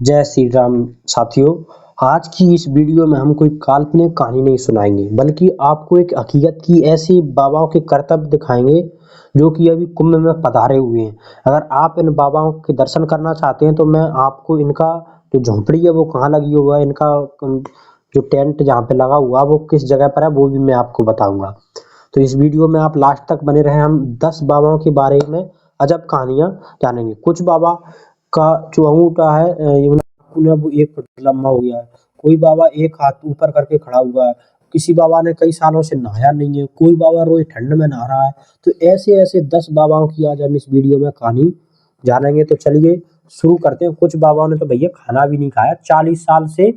जय श्री राम साथियों। आज की इस वीडियो में हम कोई काल्पनिक कहानी नहीं सुनाएंगे, बल्कि आपको एक हकीकत की ऐसी बाबाओं के कर्तव्य दिखाएंगे जो कि अभी कुंभ में पधारे हुए हैं। अगर आप इन बाबाओं के दर्शन करना चाहते हैं तो मैं आपको इनका जो झोंपड़ी है वो कहाँ लगी हुआ है, इनका जो टेंट जहाँ पे लगा हुआ है वो किस जगह पर है, वो भी मैं आपको बताऊंगा। तो इस वीडियो में आप लास्ट तक बने रहे। हम 10 बाबाओं के बारे में अजब कहानियां जानेंगे। कुछ बाबा का जो अंगूठा है वो 1 फुट लंबा हो गया है। कोई बाबा एक हाथ ऊपर करके खड़ा हुआ है। किसी बाबा ने कई सालों से नहाया नहीं है। कोई बाबा रोज ठंड में नहा रहा है। तो ऐसे-ऐसे 10 बाबाओं की आज हम इस वीडियो में कहानी जानेंगे। तो चलिए शुरू करते हैं। कुछ बाबाओं ने तो भैया खाना भी नहीं खाया, 40 साल से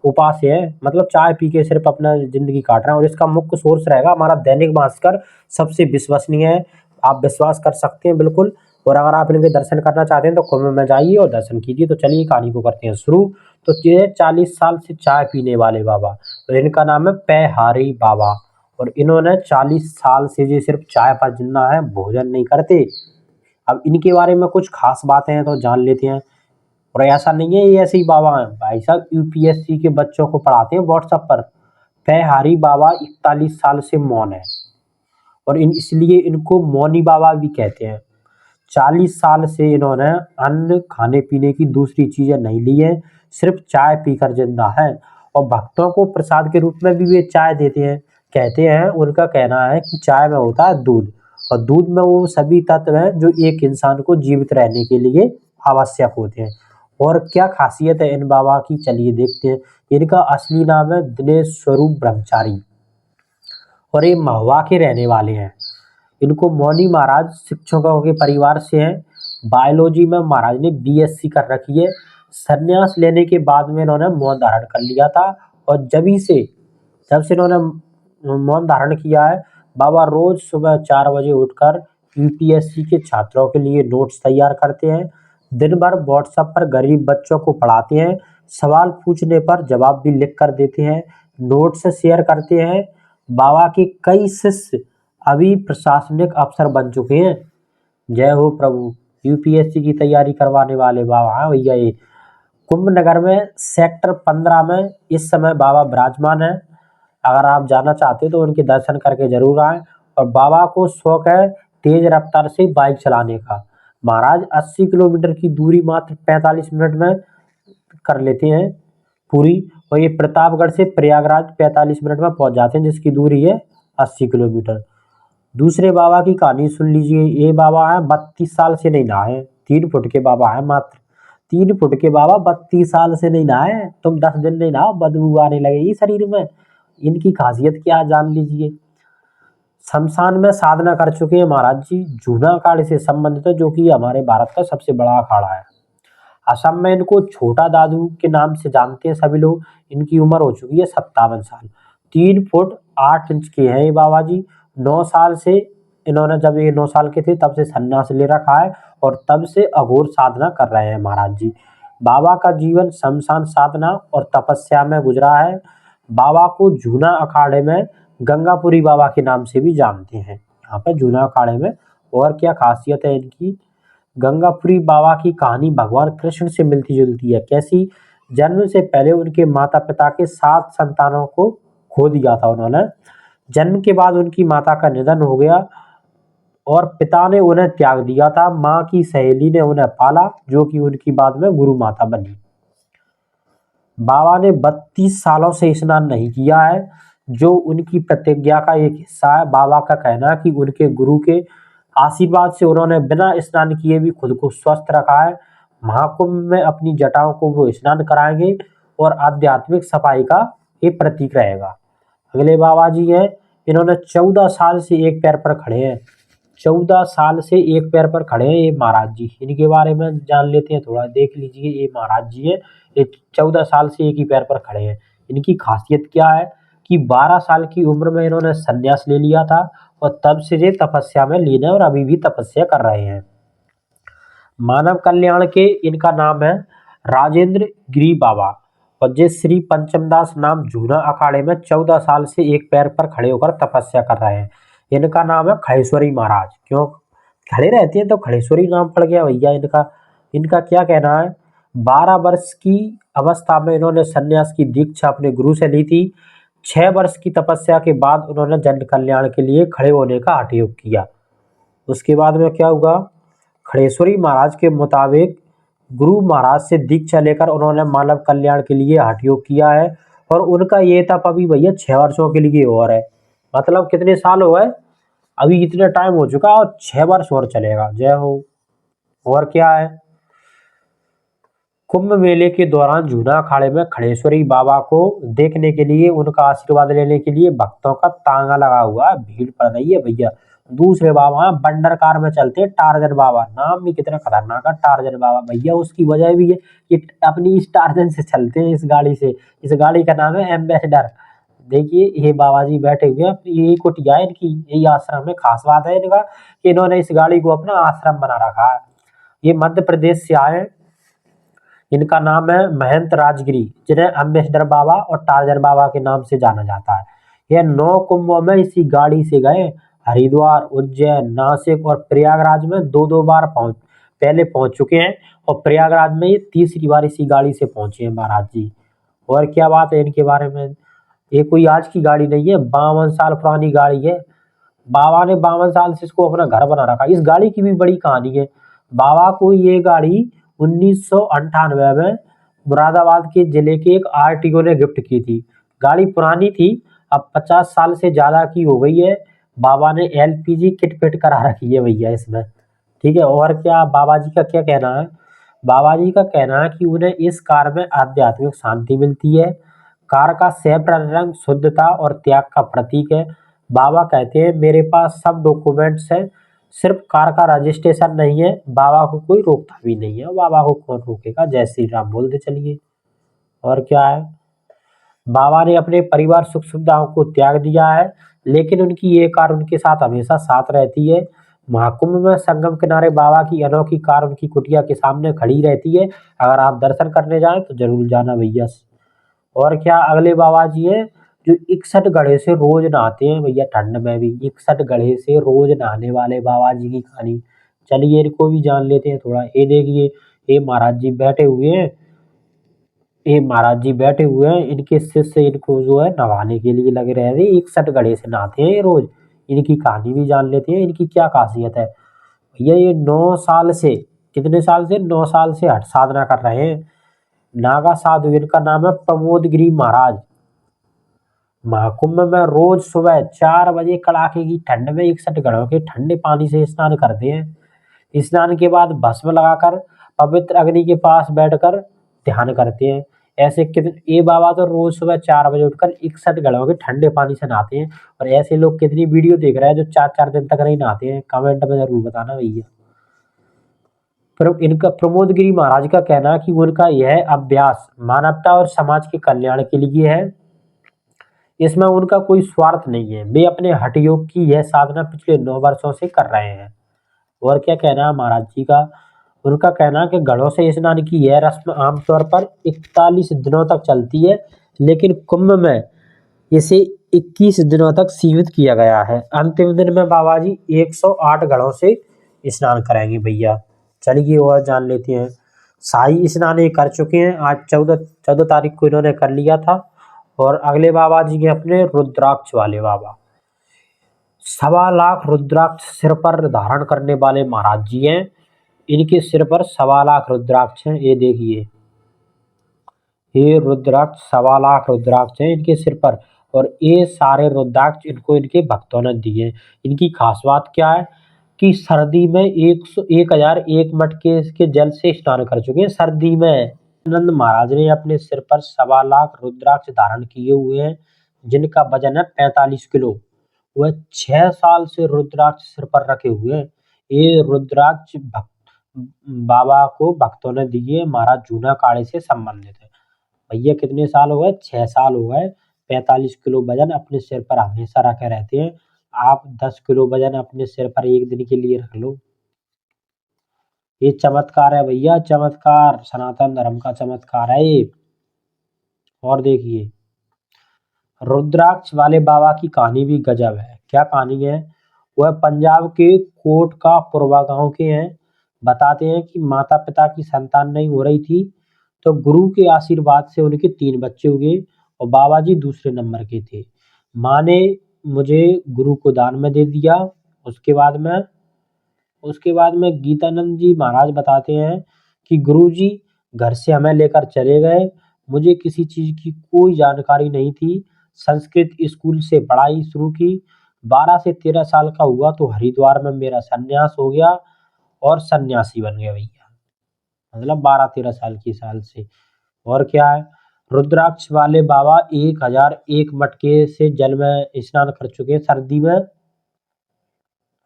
उपवास है, मतलब चाय पी के सिर्फ अपना जिंदगी काट रहे हैं। और इसका मुख्य सोर्स रहेगा हमारा दैनिक भास्कर, सबसे विश्वसनीय है, आप विश्वास कर सकते हैं बिल्कुल। और अगर आप इनके दर्शन करना चाहते हैं तो कुंभ में जाइए और दर्शन कीजिए। तो चलिए कहानी को करते हैं शुरू। तो ये 40 साल से चाय पीने वाले बाबा, और इनका नाम है पैहारी बाबा। और इन्होंने 40 साल से ये सिर्फ चाय पर जिंदा है, भोजन नहीं करते। अब इनके बारे में कुछ खास बातें हैं तो जान लेते हैं। और ऐसा नहीं है ये ऐसे ही बाबा हैं, भाई साहब यूपीएससी के बच्चों को पढ़ाते हैं व्हाट्सएप पर। पैहारी बाबा 41 साल से मौन है, और इसलिए इनको मौनी बाबा भी कहते हैं। 40 साल से इन्होंने अन्न खाने पीने की दूसरी चीजें नहीं ली है, सिर्फ चाय पीकर जिंदा है। और भक्तों को प्रसाद के रूप में भी वे चाय देते हैं। कहते हैं, उनका कहना है कि चाय में होता है दूध, और दूध में वो सभी तत्व हैं जो एक इंसान को जीवित रहने के लिए आवश्यक होते हैं। और क्या खासियत है इन बाबा की, चलिए देखते हैं। इनका असली नाम है दिनेश स्वरूप ब्रह्मचारी, और ये महुआ के रहने वाले हैं। इनको मौनी महाराज शिक्षकों के परिवार से हैं। बायोलॉजी में महाराज ने बीएससी कर रखी है। संन्यास लेने के बाद में इन्होंने मौन धारण कर लिया था। और जब से इन्होंने मौन धारण किया है, बाबा रोज सुबह 4 बजे उठकर यूपीएससी के छात्रों के लिए नोट्स तैयार करते हैं। दिन भर व्हाट्सएप पर गरीब बच्चों को पढ़ाते हैं। सवाल पूछने पर जवाब भी लिख कर देते हैं, नोट्स शेयर करते हैं। बाबा के कई शिष्य अभी प्रशासनिक अफसर बन चुके हैं। जय हो प्रभु। यूपीएससी की तैयारी करवाने वाले बाबा हैं भैया ये। कुंभ नगर में सेक्टर 15 में इस समय बाबा विराजमान है। अगर आप जाना चाहते हो तो उनके दर्शन करके जरूर आए। और बाबा को शौक है तेज रफ्तार से बाइक चलाने का। महाराज 80 किलोमीटर की दूरी मात्र 45 मिनट में कर लेते हैं पूरी। और ये प्रतापगढ़ से प्रयागराज 45 मिनट में पहुंच जाते हैं, जिसकी दूरी है 80 किलोमीटर। दूसरे बाबा की कहानी सुन लीजिए। ये बाबा है 32 साल से नहीं नहाए, 3 फुट के बाबा है मात्र। 3 फुट के बाबा 32 साल से नहीं नहाए। तुम 10 दिन नहीं नहाओ, बदबू आने लगेगी शरीर में। इनकी खासियत क्या है जान लीजिए। शमशान में साधना कर चुके हैं महाराज जी। जूना अखाड़े से संबंधित है, जो कि हमारे भारत का सबसे बड़ा अखाड़ा है। असम में इनको छोटा दादू के नाम से जानते हैं सभी लोग। इनकी उम्र हो चुकी है 57 साल। 3 फुट 8 इंच के हैं ये बाबा जी। 9 साल से इन्होंने, जब ये 9 साल के थे तब से सन्यास ले रखा है, और तब से अघोर साधना कर रहे हैं महाराज जी। बाबा का जीवन शमशान साधना और तपस्या में गुजरा है। बाबा को जूना अखाड़े में गंगापुरी बाबा के नाम से भी जानते हैं। यहाँ पे जूना अखाड़े में और क्या खासियत है इनकी। गंगापुरी बाबा की कहानी भगवान कृष्ण से मिलती जुलती है। कैसी? जन्म से पहले उनके माता पिता के 7 संतानों को खो दिया था उन्होंने। जन्म के बाद उनकी माता का निधन हो गया, और पिता ने उन्हें त्याग दिया था। माँ की सहेली ने उन्हें पाला, जो कि उनकी बाद में गुरु माता बनी। बाबा ने 32 सालों से स्नान नहीं किया है, जो उनकी प्रतिज्ञा का एक हिस्सा है। बाबा का कहना है कि उनके गुरु के आशीर्वाद से उन्होंने बिना स्नान किए भी खुद को स्वस्थ रखा है। महाकुंभ में अपनी जटाओं को वो स्नान कराएंगे, और आध्यात्मिक सफाई का ये प्रतीक रहेगा। अगले बाबा जी हैं। इन्होंने 14 साल से एक पैर पर खड़े हैं। 14 साल से एक पैर पर खड़े हैं ये महाराज जी। इनके बारे में जान लेते हैं थोड़ा, देख लीजिए। ये महाराज जी हैं, ये 14 साल से एक ही पैर पर खड़े हैं। इनकी खासियत क्या है कि 12 साल की उम्र में इन्होंने संन्यास ले लिया था, और तब से ये तपस्या में लीन है, और अभी भी तपस्या कर रहे हैं। मानव कल्याण के इनका नाम है राजेंद्र गिरी बाबा। और ये श्री पंचमदास नाम जूना अखाड़े में 14 साल से एक पैर पर खड़े होकर तपस्या कर रहे हैं। इनका नाम है खड़ेश्वरी महाराज। क्यों खड़े रहते हैं तो खड़ेश्वरी नाम पड़ गया भैया इनका। इनका क्या कहना है, 12 वर्ष की अवस्था में इन्होंने सन्यास की दीक्षा अपने गुरु से ली थी। 6 वर्ष की तपस्या के बाद उन्होंने जन कल्याण के लिए खड़े होने का हठ योग किया। उसके बाद में क्या हुआ, खड़ेश्वरी महाराज के मुताबिक गुरु महाराज से दीक्षा लेकर उन्होंने मानव कल्याण के लिए हठ योग किया है और उनका ये तप अभी भैया 6 वर्षों के लिए और है। मतलब कितने साल हो गए, अभी इतना टाइम हो चुका और 6 वर्ष और चलेगा। जय हो। और क्या है, कुंभ मेले के दौरान जूना अखाड़े में खड़ेश्वरी बाबा को देखने के लिए, उनका आशीर्वाद लेने के लिए भक्तों का तांगा लगा हुआ है, भीड़ पड़ रही है भैया। दूसरे बाबा बंडर कार में चलते हैं, टार्जन बाबा, नाम भी कितना खतरनाक है टार्जन बाबा भैया। उसकी वजह भी है कि अपनी इस टार्जन से चलते हैं, इस गाड़ी से। इस गाड़ी का नाम है एम्बेसडर। देखिए ये बाबा जी बैठे हुए हैं, यही कुटिया है इनकी, यही आश्रम है। खास बात है इनका कि इन्होंने इस गाड़ी को अपना आश्रम बना रखा है। ये मध्य प्रदेश से आए हैं। इनका नाम है महंत राजगिरी, जिन्हें अम्बेसडर बाबा और टार्जन बाबा के नाम से जाना जाता है। यह 9 कुंभों में इसी गाड़ी से गए। हरिद्वार, उज्जैन, नासिक और प्रयागराज में 2-2 बार पहले पहुंच चुके हैं और प्रयागराज में ये तीसरी बार इसी गाड़ी से पहुंचे हैं महाराज जी। और क्या बात है इनके बारे में, ये कोई आज की गाड़ी नहीं है, 52 साल पुरानी गाड़ी है। बाबा ने 52 साल से इसको अपना घर बना रखा। इस गाड़ी की भी बड़ी कहानी है। बाबा को ये गाड़ी 1998 में मुरादाबाद के जिले के एक आरटीओ ने गिफ्ट की थी। गाड़ी पुरानी थी, अब 50 साल से ज्यादा की हो गई है। बाबा ने एलपीजी किट फिट करा रखी है भैया इसमें। ठीक है। और क्या बाबा जी का क्या कहना है, बाबा जी का कहना है कि उन्हें इस कार में आध्यात्मिक शांति मिलती है। कार का सैफरन रंग शुद्धता और त्याग का प्रतीक है। बाबा कहते हैं मेरे पास सब डॉक्यूमेंट्स हैं, सिर्फ कार का रजिस्ट्रेशन नहीं है। बाबा को कोई रोकता भी नहीं है, बाबा को कौन रोकेगा। जय श्री राम बोलते चलिए। और क्या है, बाबा ने अपने परिवार सुख सुविधाओं को त्याग दिया है, लेकिन उनकी ये कार उनके साथ हमेशा साथ रहती है। महाकुंभ में संगम किनारे बाबा की अनोखी कार उनकी कुटिया के सामने खड़ी रहती है। अगर आप दर्शन करने जाएं तो जरूर जाना भैया। और क्या, अगले बाबा जी हैं जो 61 घड़े से रोज नहाते हैं भैया, ठंड में भी 61 घड़े से रोज नहाने वाले बाबा जी की कहानी। चलिए इनको भी जान लेते हैं थोड़ा। ये देखिए, ये महाराज जी बैठे हुए हैं, ये महाराज जी बैठे हुए हैं, इनके शिष्य इनको जो है नहाने के लिए लगे रहे थे। 61 घड़े से नहाते हैं ये रोज। इनकी कहानी भी जान लेते हैं, इनकी क्या खासियत है भैया। ये 9 साल से, कितने साल से, 9 साल से हठ साधना कर रहे हैं। नागा साधु, इनका नाम है प्रमोद गिरी महाराज। महाकुंभ में रोज सुबह 4 बजे कड़ाके की ठंड में 61 घड़ों के ठंडे पानी से स्नान करते हैं। स्नान के बाद भस्म लगाकर पवित्र अग्नि के पास बैठकर ध्यान करते हैं। ऐसे कितने, ये बाबा तो रोज सुबह 4 बजे उठकर 61 घड़ों के ठंडे पानी से नहाते हैं। और ऐसे लोग कितनी वीडियो देख रहे हैं जो 4-4 दिन तक नहीं नहाते हैं, कमेंट में जरूर बताना भैया। इनका प्रमोद गिरी महाराज का कहना है कि उनका यह अभ्यास मानवता और समाज के कल्याण के लिए है। इसमें उनका कोई स्वार्थ नहीं है। वे अपने हठ योग की यह साधना पिछले 9 वर्षों से कर रहे हैं। और क्या कहना है महाराज जी का, उनका कहना है कि घड़ों से स्नान की यह रस्म आमतौर पर 41 दिनों तक चलती है, लेकिन कुंभ में इसे 21 दिनों तक सीमित किया गया है। अंतिम दिन में बाबा जी 108 घड़ों से स्नान कराएंगे भैया। चलिए और जान लेते हैं। शाही स्नान ये कर चुके हैं, आज 14 तारीख को इन्होंने कर लिया था। और अगले बाबा जी के अपने रुद्राक्ष वाले बाबा, 1.25 लाख रुद्राक्ष सिर पर धारण करने वाले महाराज जी हैं। इनके सिर पर 1.25 लाख रुद्राक्ष हैं। ये देखिए, ये रुद्राक्ष 1.25 लाख रुद्राक्ष हैं इनके सिर पर। और ये सारे रुद्राक्ष इनको इनके भक्तों ने दिए। इनकी खास बात क्या है कि सर्दी में 1001 मटके के जल से स्नान कर चुके हैं सर्दी में। आनंद महाराज ने अपने सिर पर 1.25 लाख रुद्राक्ष धारण किए हुए हैं, जिनका वजन है 45 किलो। वह 6 साल से रुद्राक्ष सिर पर रखे हुए हैं। ये रुद्राक्ष बाबा को भक्तों ने दिए, महाराज जूना अखाड़े से संबंधित है। भैया कितने साल हो गए, 6 साल हो गए। 45 किलो वजन अपने सिर पर हमेशा रखे रहते हैं। आप 10 किलो वजन अपने सिर पर एक दिन के लिए रख लो। ये चमत्कार है भैया, चमत्कार, सनातन धर्म का चमत्कार है ये। और देखिए, रुद्राक्ष वाले बाबा की कहानी भी गजब है। क्या कहानी है, वह पंजाब के कोट का पुरवा गांव के हैं। बताते हैं कि माता पिता की संतान नहीं हो रही थी, तो गुरु के आशीर्वाद से उनके 3 बच्चे हुए और बाबा जी दूसरे नंबर के थे। माँ ने मुझे गुरु को दान में दे दिया। उसके बाद में गीतानंद जी महाराज बताते हैं कि गुरुजी घर से हमें लेकर चले गए। मुझे किसी चीज़ की कोई जानकारी नहीं थी। संस्कृत स्कूल से पढ़ाई शुरू की। 12 से 13 साल का हुआ तो हरिद्वार में मेरा सन्यास हो गया और सन्यासी बन गया भैया। मतलब 12-13 साल से। और क्या है, रुद्राक्ष वाले बाबा 1001 मटके से जल में स्नान कर चुके हैं सर्दी में,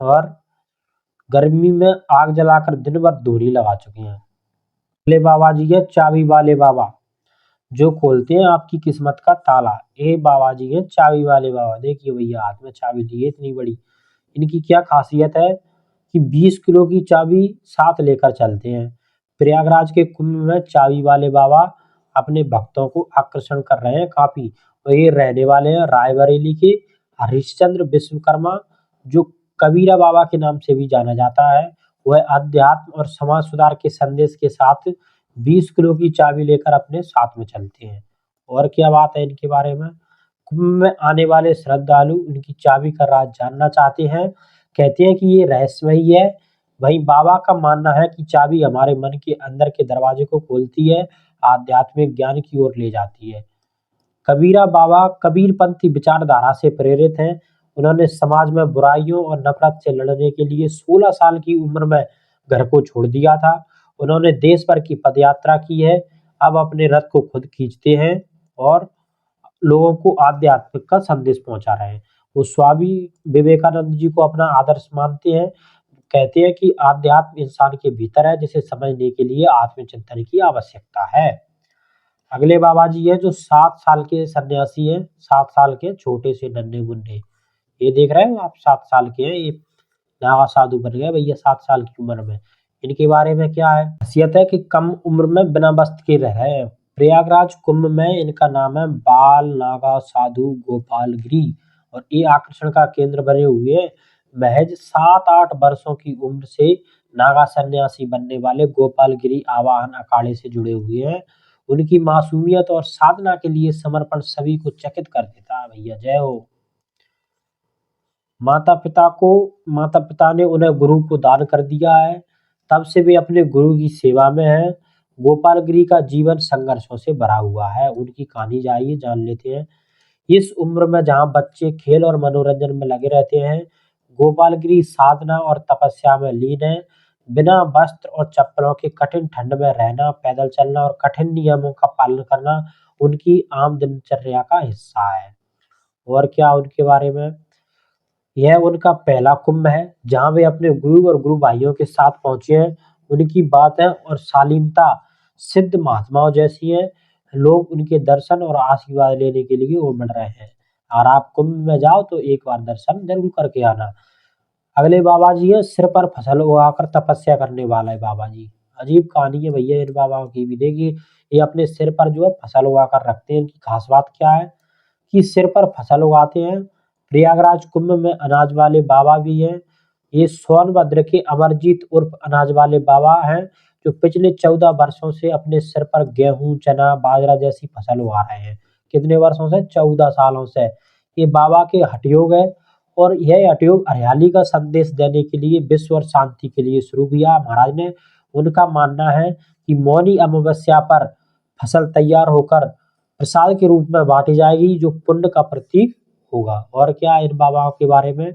और गर्मी में आग जलाकर दिन भर दोहरी लगा चुके हैं। अगले बाबा जी है चाबी वाले बाबा, जो खोलते हैं आपकी किस्मत का ताला। ये बाबा जी हैं चाबी वाले बाबा। देखिए भैया हाथ में चाबी लिए इतनी बड़ी। इनकी क्या खासियत है कि 20 किलो की चाबी साथ लेकर चलते हैं। प्रयागराज के कुंभ में चाबी वाले बाबा अपने भक्तों को आकर्षण कर रहे हैं काफी। और ये रहने वाले हैं रायबरेली के हरिश्चंद्र विश्वकर्मा, जो कबीरा बाबा के नाम से भी जाना जाता है। वह अध्यात्म और समाज सुधार के संदेश के साथ 20 किलो की चाबी लेकर अपने साथ में चलते हैं। और क्या बात है इनके बारे में। कुंभ में आने वाले श्रद्धालु इनकी चाबी का राज जानना चाहते हैं। कहते हैं कि ये रहस्यमयी है। वहीं बाबा का मानना है कि चाबी हमारे मन के अंदर के दरवाजे को खोलती है, आध्यात्मिक ज्ञान की ओर ले जाती है। कबीरा बाबा कबीरपंथी विचारधारा से प्रेरित हैं। उन्होंने समाज में बुराइयों और नफरत से लड़ने के लिए 16 साल की उम्र में घर को छोड़ दिया था। उन्होंने देश भर की पदयात्रा की है। अब अपने रथ को खुद खींचते हैं और लोगों को आध्यात्मिक का संदेश पहुंचा रहे हैं। वो स्वामी विवेकानंद जी को अपना आदर्श मानते हैं। कहते हैं कि आध्यात्म इंसान के भीतर है, जिसे समझने के लिए आत्मचिंतन की आवश्यकता है। अगले बाबा जी हैं जो 7 साल के सन्यासी हैं। 7 साल के छोटे से नन्हे मुन्ने, ये देख रहे हो आप, 7 साल के हैं। ये नागा साधु बन गए भैया 7 साल की उम्र में। इनके बारे में क्या है, खासियत है कि कम उम्र में बिना वस्त्र के रह रहे हैं। प्रयागराज कुंभ में इनका नाम है बाल नागा साधु गोपाल गिरी, और ये आकर्षण का केंद्र बने हुए हैं। महज 7-8 वर्षों की उम्र से नागा सन्यासी बनने वाले गोपाल गिरी आवाहन अखाड़े से जुड़े हुए हैं। उनकी मासूमियत और साधना के लिए समर्पण सभी को चकित कर देता है भैया। जय हो। माता पिता ने उन्हें गुरु को दान कर दिया है, तब से वे अपने गुरु की सेवा में हैं। गोपाल गिरी का जीवन संघर्षों से भरा हुआ है। उनकी कहानी जाइए जान लेते हैं। इस उम्र में जहाँ बच्चे खेल और मनोरंजन में लगे रहते हैं, गोपाल गिरी साधना और तपस्या में लीन है। बिना वस्त्र और चप्पलों के कठिन ठंड में रहना, पैदल चलना और कठिन नियमों का पालन करना उनकी आम दिनचर्या का हिस्सा है। और क्या उनके बारे में, यह उनका पहला कुंभ है जहाँ वे अपने गुरु और गुरु भाइयों के साथ पहुंचे हैं। उनकी बातें और शालीनता सिद्ध महात्माओं जैसी है। लोग उनके दर्शन और आशीर्वाद लेने के लिए उमड़ रहे हैं। और आप कुंभ में जाओ तो एक बार दर्शन जरूर करके आना। अगले बाबा जी है सिर पर फसल उगाकर तपस्या करने वाला है बाबा जी। अजीब कहानी है भैया इन बाबाओं की भी। देखिए ये अपने सिर पर जो है फसल उगाकर रखते हैं। इनकी खास बात क्या है कि सिर पर फसल उगाते हैं। प्रयागराज कुंभ में अनाज वाले बाबा भी हैं। ये सोनभद्र के अमरजीत उर्फ अनाज वाले बाबा हैं, जो पिछले 14 वर्षों से अपने सिर पर गेहूं, चना, बाजरा जैसी फसल उगा रहे हैं। कितने वर्षों से? 14 सालों से। ये बाबा के हठयोग है, और यह हठयोग हरियाली का संदेश देने के लिए, विश्व और शांति के लिए शुरू किया महाराज ने। उनका मानना है कि मौनी अमावस्या पर फसल तैयार होकर प्रसाद के रूप में बांटी जाएगी, जो पुण्य का प्रतीक होगा। और क्या इन बाबाओं के बारे में,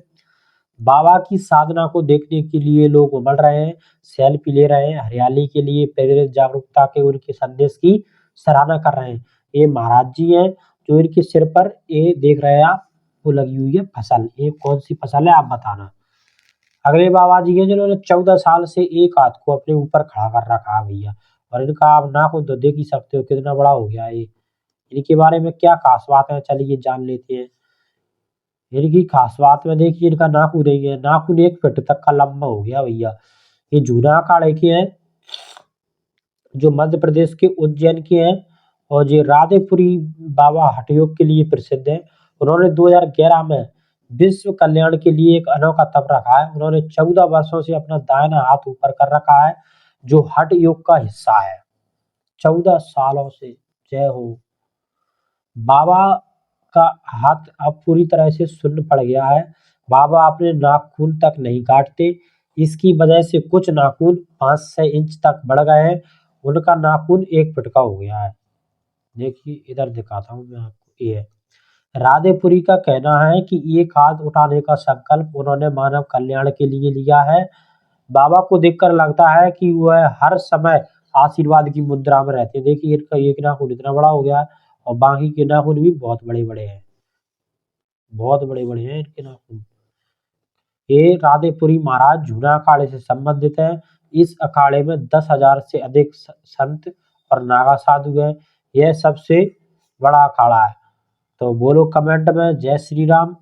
बाबा की साधना को देखने के लिए लोग उमड़ रहे हैं, सेल्फी ले रहे हैं, हरियाली के लिए प्रेरित जागरूकता के उनके संदेश की सराहना कर रहे हैं। ये महाराज जी हैं जो इनके सिर पर ये देख रहे हैं आप, वो लगी हुई है फसल। ये कौन सी फसल है आप बताना। अगले बाबा जी हैं जिन्होंने 14 साल से एक हाथ को अपने ऊपर खड़ा कर रखा है भैया, और इनका आप नाखून तो देख ही सकते हो कितना बड़ा हो गया है ये। इनके बारे में क्या खास बात है चलिए जान लेते हैं। इनकी खास बात में देखिए इनका नाखून नहीं है, नाखून 1 फीट तक का लंबा हो गया भैया। ये जूना अखाड़े के हैं, जो मध्य प्रदेश के उज्जैन के हैं, और ये राधेपुरी बाबा हठयोग के लिए प्रसिद्ध है। उन्होंने 2011 में विश्व कल्याण के लिए एक अनोखा तप रखा है। उन्होंने 14 वर्षों से अपना दाहिना हाथ ऊपर कर रखा है, जो हठ योग का हिस्सा है। 14 सालों से। जय हो। बाबा का हाथ अब पूरी तरह से शून्य पड़ गया है। बाबा अपने नाखून तक नहीं काटते। इसकी वजह से कुछ नाखून 5-6 इंच तक बढ़ गए हैं। उनका नाखून 1 फुट का हो गया है। देखिए इधर दिखाता हूँ मैं आपको। ये राधेपुरी का कहना है कि एक हाथ उठाने का संकल्प उन्होंने मानव कल्याण के लिए लिया है। बाबा को देखकर लगता है कि वह हर समय आशीर्वाद की मुद्रा में रहते हैं। देखिए इनका एक नाखून इतना बड़ा हो गया है और बाकी के नाखून भी बहुत बड़े-बड़े हैं। बहुत बड़े-बड़े हैं इनके नाखून। ये राधेपुरी महाराज जूना अखाड़े से संबंधित है। इस अखाड़े में 10,000 से अधिक संत और नागा साधु हैं। यह सबसे बड़ा अखाड़ा है। तो बोलो कमेंट में जय श्री राम।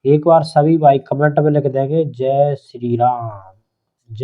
एक बार सभी भाई कमेंट में लिख देंगे जय श्री राम। जय